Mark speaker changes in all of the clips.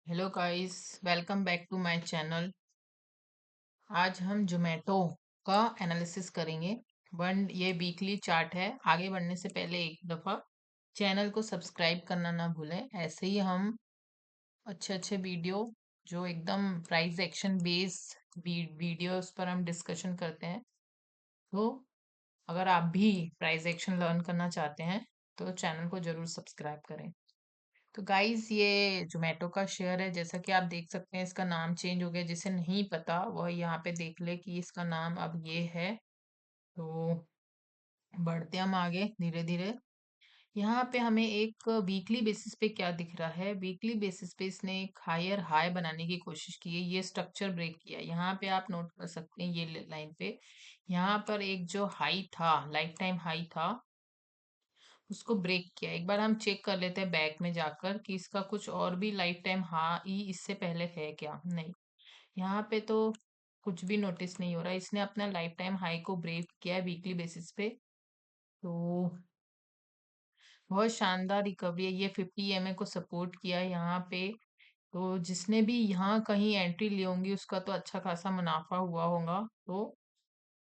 Speaker 1: Hello guys, welcome back to my channel. आज हम जोमेटो का एनालिसिस करेंगे। ये वीकली चार्ट है। आगे बढ़ने से पहले एक दफ़ा चैनल को सब्सक्राइब करना ना भूलें। ऐसे ही हम अच्छे अच्छे वीडियो जो एकदम प्राइस एक्शन बेस्ड वीडियोस पर हम डिस्कशन करते हैं। तो अगर आप भी प्राइस एक्शन लर्न करना चाहते हैं तो चैनल को ज़रूर सब्सक्राइब करें। तो गाइस, ये जोमेटो का शेयर है। जैसा कि आप देख सकते हैं, इसका नाम चेंज हो गया। जिसे नहीं पता वह यहाँ पे देख ले कि इसका नाम अब ये है। तो बढ़ते हम आगे धीरे धीरे। यहाँ पे हमें एक वीकली बेसिस पे क्या दिख रहा है। वीकली बेसिस पे इसने एक हायर हाई बनाने की कोशिश की है। ये स्ट्रक्चर ब्रेक किया। यहाँ पे आप नोट कर सकते हैं, ये लाइन पे यहाँ पर एक जो हाई था, लाइफ टाइम हाई था, उसको ब्रेक किया। एक बार हम चेक कर लेते हैं बैक में जाकर कि इसका कुछ और भी लाइफ टाइम हाई इससे पहले है क्या। नहीं, यहाँ पे तो कुछ भी नोटिस नहीं हो रहा। इसने अपना लाइफ टाइम हाई को ब्रेक किया है वीकली बेसिस पे। तो बहुत शानदार रिकवरी है। ये 50 EMA को सपोर्ट किया है यहाँ पे। तो जिसने भी यहाँ कहीं एंट्री ली होंगी उसका तो अच्छा खासा मुनाफा हुआ होगा। तो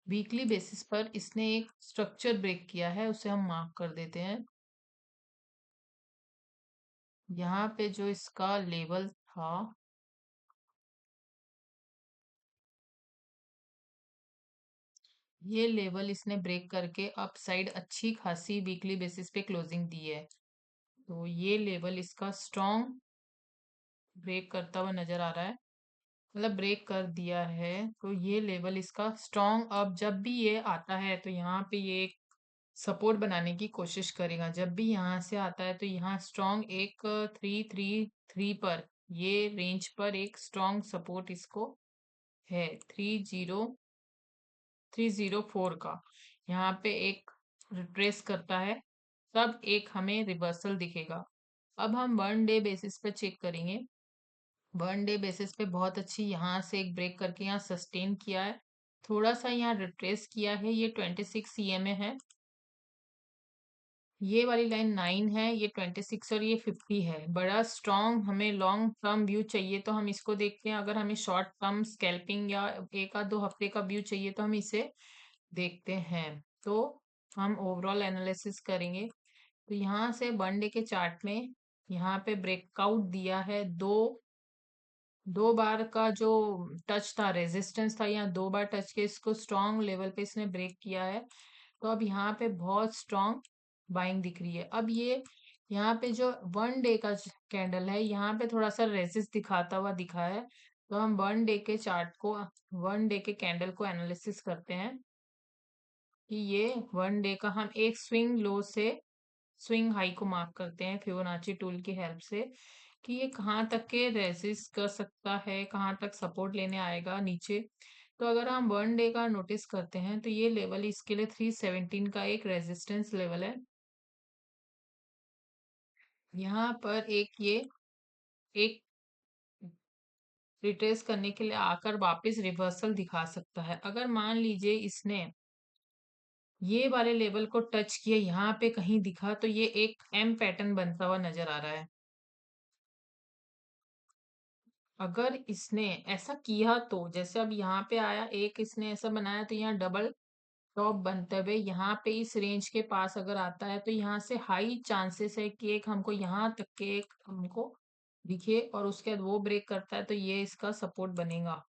Speaker 1: वीकली बेसिस पर इसने एक स्ट्रक्चर ब्रेक किया है, उसे हम मार्क कर देते हैं। यहाँ पे जो इसका लेवल था, ये लेवल इसने ब्रेक करके अप साइड अच्छी खासी वीकली बेसिस पे क्लोजिंग दी है। तो ये लेवल इसका स्ट्रॉन्ग ब्रेक करता हुआ नजर आ रहा है, मतलब ब्रेक कर दिया है। तो ये लेवल इसका स्ट्रॉन्ग, अब जब भी ये आता है तो यहाँ पे ये एक सपोर्ट बनाने की कोशिश करेगा। जब भी यहाँ से आता है तो यहाँ स्ट्रॉन्ग एक 333 पर, ये रेंज पर एक स्ट्रॉन्ग सपोर्ट इसको है। 304 का यहाँ पे एक रिट्रेस करता है, तब एक हमें रिवर्सल दिखेगा। अब हम 1 डे बेसिस पे चेक करेंगे। 1 डे बेसिस पे बहुत अच्छी यहाँ से एक ब्रेक करके यहाँ सस्टेन किया है। थोड़ा सा यहाँ रिट्रेस किया है। ये 26 EMA है। ये वाली लाइन 9 है, ये 26 और ये 50 है। बड़ा स्ट्रॉन्ग हमें लॉन्ग टर्म व्यू चाहिए तो हम इसको देखते हैं। अगर हमें शॉर्ट टर्म स्कैल्पिंग या एक आध 2 हफ्ते का व्यू चाहिए तो हम इसे देखते हैं। तो हम ओवरऑल एनालिसिस करेंगे। तो यहाँ से 1 डे के चार्ट में यहाँ पे ब्रेकआउट दिया है। दो दो बार का जो टच था, रेजिस्टेंस था, यहाँ 2 बार टच के इसको स्ट्रॉन्ग लेवल पे इसने ब्रेक किया है। तो अब यहाँ पे बहुत स्ट्रॉन्ग बाइंग दिख रही है। अब ये यहाँ पे जो 1 डे का कैंडल है, यहाँ पे थोड़ा सा रेजिस्ट दिखाता हुआ दिखा है। तो हम 1 डे के चार्ट को, 1 डे के कैंडल को एनालिसिस करते हैं कि ये 1 डे का हम एक स्विंग लो से स्विंग हाई को मार्क करते हैं फिबोनाची टूल की हेल्प से, कि ये कहाँ तक के रेजिस्ट कर सकता है, कहाँ तक सपोर्ट लेने आएगा नीचे। तो अगर हम 1 डे का नोटिस करते हैं तो ये लेवल इसके लिए 317 का एक रेजिस्टेंस लेवल है। यहाँ पर ये एक रिट्रेस करने के लिए आकर वापस रिवर्सल दिखा सकता है। अगर मान लीजिए इसने ये वाले लेवल को टच किया, यहाँ पे कहीं दिखा, तो ये एक एम पैटर्न बनता हुआ नजर आ रहा है। अगर इसने ऐसा किया तो जैसे अब यहाँ पे आया, एक इसने ऐसा बनाया तो यहाँ डबल टॉप बनते हुए यहाँ पे इस रेंज के पास अगर आता है तो यहाँ से हाई चांसेस है कि एक हमको यहाँ तक के एक हमको दिखे, और उसके बाद वो ब्रेक करता है तो ये इसका सपोर्ट बनेगा।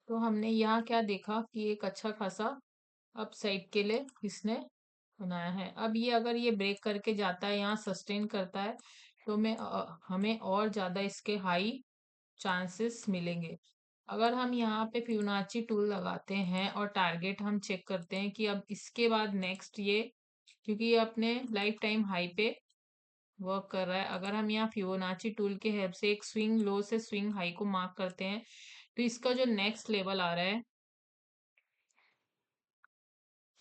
Speaker 1: तो हमने यहाँ क्या देखा कि एक अच्छा खासा अप साइड के लिए इसने बनाया है। अब ये अगर ये ब्रेक करके जाता है, यहाँ सस्टेन करता है, तो हमें और ज्यादा इसके हाई चांसेस मिलेंगे। अगर हम यहाँ पे फिबोनाची टूल लगाते हैं और टारगेट हम चेक करते हैं कि अब इसके बाद नेक्स्ट ये, क्योंकि ये अपने लाइफ टाइम हाई पे वर्क कर रहा है। अगर हम यहाँ फिबोनाची टूल के हेल्प से एक स्विंग लो से स्विंग हाई को मार्क करते हैं तो इसका जो नेक्स्ट लेवल आ रहा है,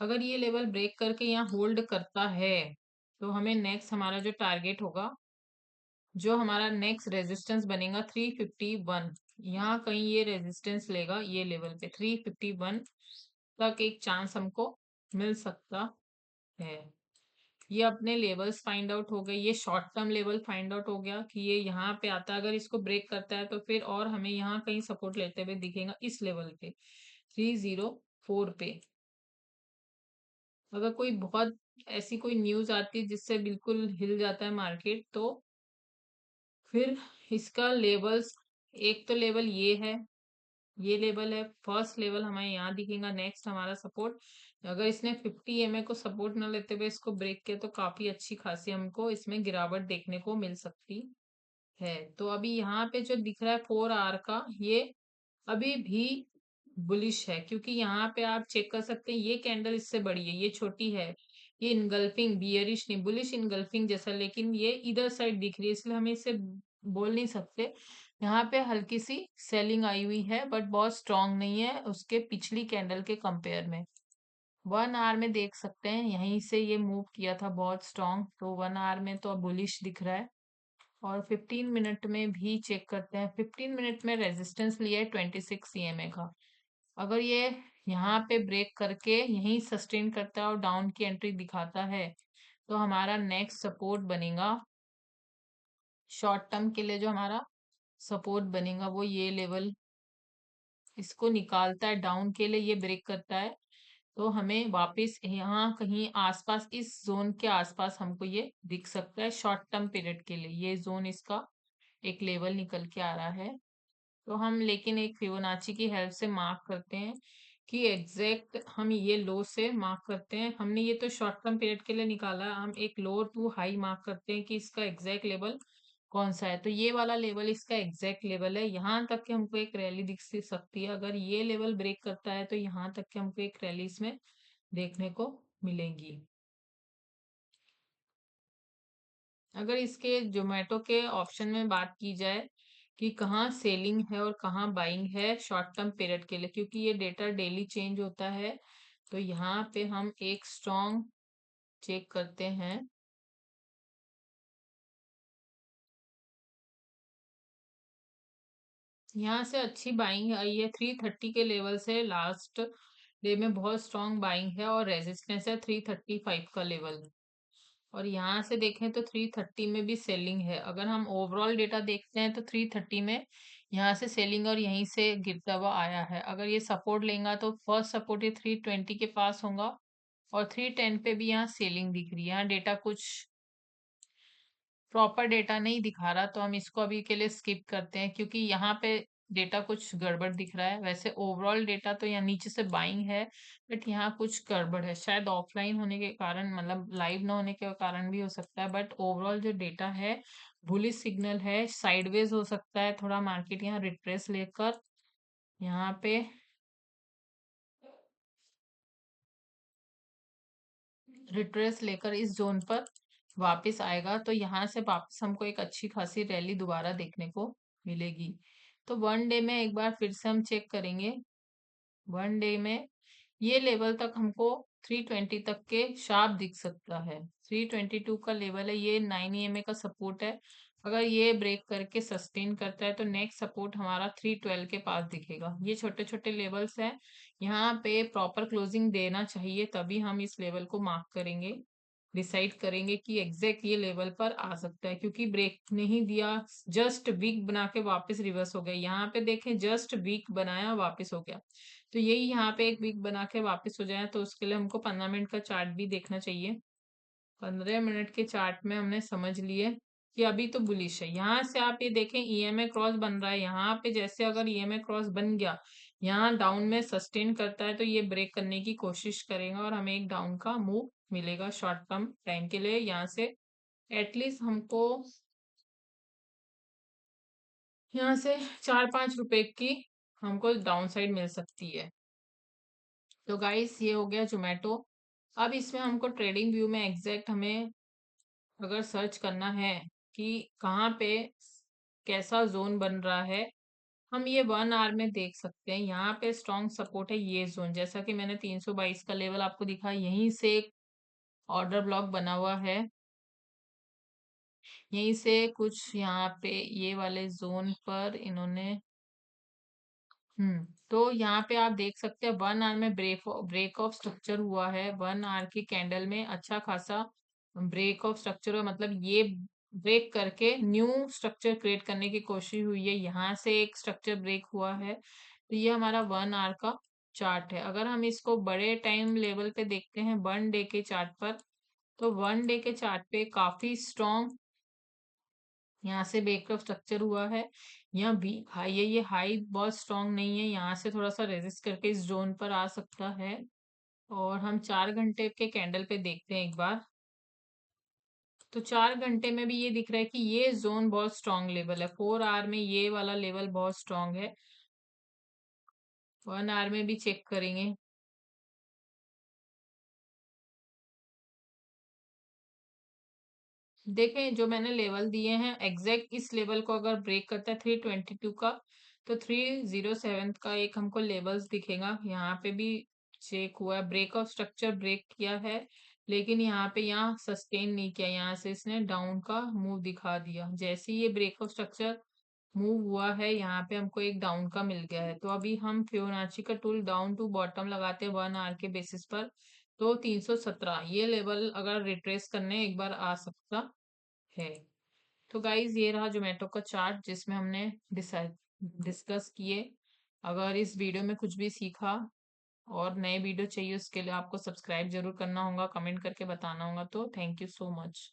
Speaker 1: अगर ये लेवल ब्रेक करके यहाँ होल्ड करता है तो हमें नेक्स्ट हमारा जो टारगेट होगा, जो हमारा नेक्स्ट रेजिस्टेंस बनेगा 351। यहाँ कहीं ये रेजिस्टेंस लेगा, ये लेवल पे 351 तक एक चांस हमको मिल सकता है। ये अपने लेवल्स फाइंड आउट हो गए, ये short term level find out हो गया कि ये यहाँ पे आता है, अगर इसको ब्रेक करता है तो फिर और हमें यहाँ कहीं सपोर्ट लेते हुए दिखेगा इस लेवल पे 304 पे। अगर कोई बहुत ऐसी कोई न्यूज आती है जिससे बिल्कुल हिल जाता है मार्केट, तो फिर इसका लेवल्स, एक तो लेवल ये लेवल है, फर्स्ट लेवल हमें यहाँ दिखेगा। नेक्स्ट हमारा सपोर्ट, अगर इसने 50 EMA को सपोर्ट न लेते हुए इसको ब्रेक किया तो काफी अच्छी खासी हमको इसमें गिरावट देखने को मिल सकती है। तो अभी यहाँ पे जो दिख रहा है 4 आवर का, ये अभी भी बुलिश है, क्योंकि यहाँ पे आप चेक कर सकते हैं ये कैंडल इससे बड़ी है, ये छोटी है, ये इनगल्फिंग बियरिश नहीं, बुलिश इनगल्फिंग जैसा, लेकिन ये इधर साइड दिख रही है, इसलिए हमें इसे बोल नहीं सकते। यहाँ पे हल्की सी सेलिंग आई हुई है, बट बहुत स्ट्रांग नहीं है उसके पिछली कैंडल के कंपेयर में। 1 आवर में देख सकते हैं यहीं से ये मूव किया था बहुत स्ट्रांग, तो 1 आवर में तो अब बुलिश दिख रहा है। और 15 मिनट में भी चेक करते हैं, 15 मिनट में रेजिस्टेंस लिया है 26 EMA का। अगर ये यहाँ पे ब्रेक करके यहीं सस्टेन करता है और डाउन की एंट्री दिखाता है, तो हमारा नेक्स्ट सपोर्ट बनेगा, शॉर्ट टर्म के लिए जो हमारा सपोर्ट बनेगा वो ये लेवल, इसको निकालता है डाउन के लिए, ये ब्रेक करता है तो हमें वापस यहाँ कहीं आसपास, इस जोन के आसपास हमको ये दिख सकता है शॉर्ट टर्म पीरियड के लिए। ये जोन इसका एक लेवल निकल के आ रहा है, तो हम लेकिन एक फिबोनाची की हेल्प से मार्क करते हैं कि एग्जैक्ट हम ये लो से मार्क करते हैं। हमने ये तो शॉर्ट टर्म पीरियड के लिए निकाला, हम एक लो टू हाई मार्क करते हैं कि इसका एग्जैक्ट लेवल कौन सा है। तो ये वाला लेवल इसका एग्जैक्ट लेवल है, यहाँ तक कि हमको एक रैली दिख सकती है। अगर ये लेवल ब्रेक करता है तो यहाँ तक कि हमको एक रैली इसमें देखने को मिलेगी। अगर इसके जोमेटो के ऑप्शन में बात की जाए कि कहाँ सेलिंग है और कहाँ बाइंग है शॉर्ट टर्म पीरियड के लिए, क्योंकि ये डेटा डेली चेंज होता है, तो यहाँ पे हम एक स्ट्रॉन्ग चेक करते हैं। यहाँ से अच्छी बाइंग आई है, 330 के लेवल से लास्ट डे में बहुत स्ट्रॉन्ग बाइंग है, और रेजिस्टेंस है 335 का लेवल। और यहाँ से देखें तो 330 में भी सेलिंग है। अगर हम ओवरऑल डेटा देखते हैं तो 330 में यहाँ से सेलिंग और यहीं से गिरता हुआ आया है। अगर ये सपोर्ट लेगा तो फर्स्ट सपोर्ट ये 320 के पास होगा, और 310 पे भी यहाँ सेलिंग दिख रही है। यहाँ डेटा कुछ प्रॉपर डेटा नहीं दिखा रहा, तो हम इसको अभी के लिए स्किप करते हैं, क्योंकि यहाँ पे डेटा कुछ गड़बड़ दिख रहा है। वैसे ओवरऑल डेटा तो यहाँ नीचे से बाइंग है, बट यहाँ कुछ गड़बड़ है, शायद ऑफलाइन होने के कारण, मतलब लाइव ना होने के कारण भी हो सकता है। बट ओवरऑल जो डेटा है बुलिश सिग्नल है, साइडवेज हो सकता है थोड़ा मार्केट यहाँ रिट्रेस लेकर, यहाँ पे रिट्रेस लेकर इस जोन पर वापस आएगा, तो यहाँ से वापस हमको एक अच्छी खासी रैली दोबारा देखने को मिलेगी। तो 1 डे में एक बार फिर से हम चेक करेंगे। 1 डे में ये लेवल तक हमको 320 तक के शार्प दिख सकता है। 322 का लेवल है, ये 9 EMA का सपोर्ट है। अगर ये ब्रेक करके सस्टेन करता है तो नेक्स्ट सपोर्ट हमारा 312 के पास दिखेगा। ये छोटे छोटे लेवल्स हैं, यहाँ पे प्रॉपर क्लोजिंग देना चाहिए, तभी हम इस लेवल को मार्क करेंगे, डिसाइड करेंगे कि एग्जैक्ट ये लेवल पर आ सकता है। क्योंकि ब्रेक नहीं दिया, जस्ट वीक बना के वापस रिवर्स हो गया। यहाँ पे देखें जस्ट वीक बनाया वापस हो गया, तो यही यहाँ पे एक वीक बना के वापस हो जाए, तो उसके लिए हमको 15 मिनट का चार्ट भी देखना चाहिए। 15 मिनट के चार्ट में हमने समझ लिए कि अभी तो बुलिश है। यहाँ से आप ये देखें ईएमए क्रॉस बन रहा है, यहाँ पे जैसे अगर ईएमए क्रॉस बन गया, यहाँ डाउन में सस्टेन करता है तो ये ब्रेक करने की कोशिश करेगा और हमें एक डाउन का मूव मिलेगा शॉर्ट टर्म टाइम के लिए। यहाँ से एटलीस्ट हमको यहाँ से 4-5 रुपए की हमको डाउन साइड मिल सकती है। तो गाइस ये हो गया जोमेटो। अब इसमें हमको ट्रेडिंग व्यू में एग्जैक्ट हमें अगर सर्च करना है कि कहाँ पे कैसा जोन बन रहा है, हम ये 1 आवर में देख सकते हैं। यहाँ पे स्ट्रॉन्ग सपोर्ट है ये जोन, जैसा कि मैंने 322 का लेवल आपको दिखा, यहीं से एक ऑर्डर ब्लॉक बना हुआ है, यहीं से कुछ यहाँ पे ये वाले जोन पर इन्होंने तो यहाँ पे आप देख सकते हैं 1 आवर में ब्रेक ऑफ स्ट्रक्चर हुआ है। 1 आवर की कैंडल में अच्छा खासा ब्रेक ऑफ स्ट्रक्चर मतलब ये ब्रेक करके न्यू स्ट्रक्चर क्रिएट करने की कोशिश हुई है, यहाँ से एक स्ट्रक्चर ब्रेक हुआ है। तो ये हमारा 1 आवर का चार्ट है। अगर हम इसको बड़े टाइम लेवल पे देखते हैं 1 डे के चार्ट पर, तो 1 डे के चार्ट पे काफी स्ट्रॉन्ग यहाँ से ब्रेक ऑफ स्ट्रक्चर हुआ है। यहाँ वीक हाई है, ये हाई बहुत स्ट्रॉन्ग नहीं है, यहाँ से थोड़ा सा रेजिस्ट करके इस जोन पर आ सकता है। और हम 4 घंटे के कैंडल पे देखते हैं एक बार, तो 4 घंटे में भी ये दिख रहा है कि ये जोन बहुत स्ट्रांग लेवल है। 4 आवर में ये वाला लेवल बहुत स्ट्रांग है। 1 आवर में भी चेक करेंगे। देखें जो मैंने लेवल दिए हैं एग्जैक्ट इस लेवल को अगर ब्रेक करता है 322 का, तो 307 का एक हमको लेवल्स दिखेगा। यहाँ पे भी चेक हुआ है, ब्रेक ऑफ स्ट्रक्चर ब्रेक किया है, लेकिन यहाँ सस्टेन नहीं किया, यहाँ से इसने डाउन का मूव दिखा दिया। जैसे ही ये ब्रेक ऑफ स्ट्रक्चर मूव हुआ है, यहाँ पे हमको एक डाउन का मिल गया है। तो अभी हम फिबोनाची का टूल डाउन टू बॉटम लगाते हैं 1 आवर के बेसिस पर, तो 317 ये लेवल अगर रिट्रेस करने एक बार आ सकता है। तो गाइज ये रहा जोमेटो का चार्ट जिसमें हमने डिस्कस किए। अगर इस वीडियो में कुछ भी सीखा और नए वीडियो चाहिए उसके लिए आपको सब्सक्राइब जरूर करना होगा, कमेंट करके बताना होगा। तो थैंक यू सो मच।